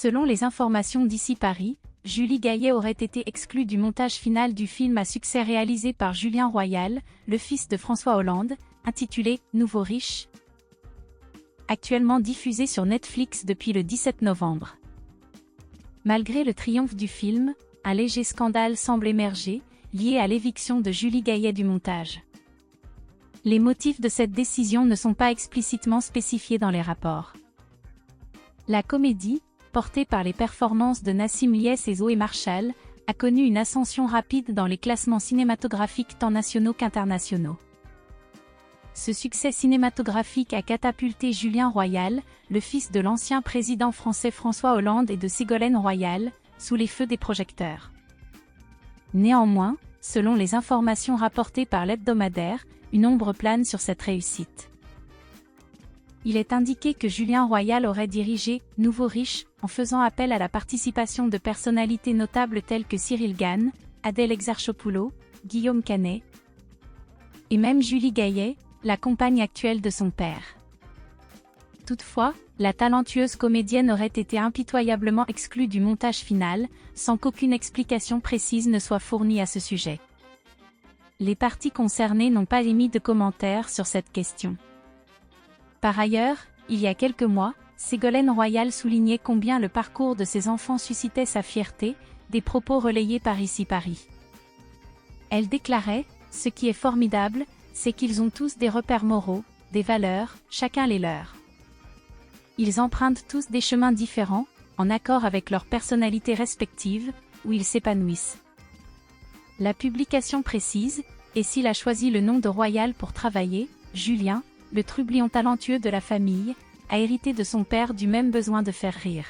Selon les informations d'ici Paris, Julie Gaillet aurait été exclue du montage final du film à succès réalisé par Julien Royal, le fils de François Hollande, intitulé « Nouveau riche », actuellement diffusé sur Netflix depuis le 17 novembre. Malgré le triomphe du film, un léger scandale semble émerger, lié à l'éviction de Julie Gaillet du montage. Les motifs de cette décision ne sont pas explicitement spécifiés dans les rapports. La comédie, portée par les performances de Nassim Liès et Zoé Marshall, a connu une ascension rapide dans les classements cinématographiques tant nationaux qu'internationaux. Ce succès cinématographique a catapulté Julien Royal, le fils de l'ancien président français François Hollande et de Ségolène Royal, sous les feux des projecteurs. Néanmoins, selon les informations rapportées par l'hebdomadaire, une ombre plane sur cette réussite. Il est indiqué que Julien Royal aurait dirigé « Nouveau riche » en faisant appel à la participation de personnalités notables telles que Cyril Gann, Adèle Exarchopoulos, Guillaume Canet et même Julie Gaillet, la compagne actuelle de son père. Toutefois, la talentueuse comédienne aurait été impitoyablement exclue du montage final, sans qu'aucune explication précise ne soit fournie à ce sujet. Les parties concernées n'ont pas émis de commentaires sur cette question. Par ailleurs, il y a quelques mois, Ségolène Royal soulignait combien le parcours de ses enfants suscitait sa fierté, des propos relayés par ici Paris. Elle déclarait « Ce qui est formidable, c'est qu'ils ont tous des repères moraux, des valeurs, chacun les leurs. Ils empruntent tous des chemins différents, en accord avec leurs personnalités respectives, où ils s'épanouissent. » La publication précise, et s'il a choisi le nom de Royal pour travailler, Julien, le trublion talentueux de la famille, a hérité de son père du même besoin de faire rire.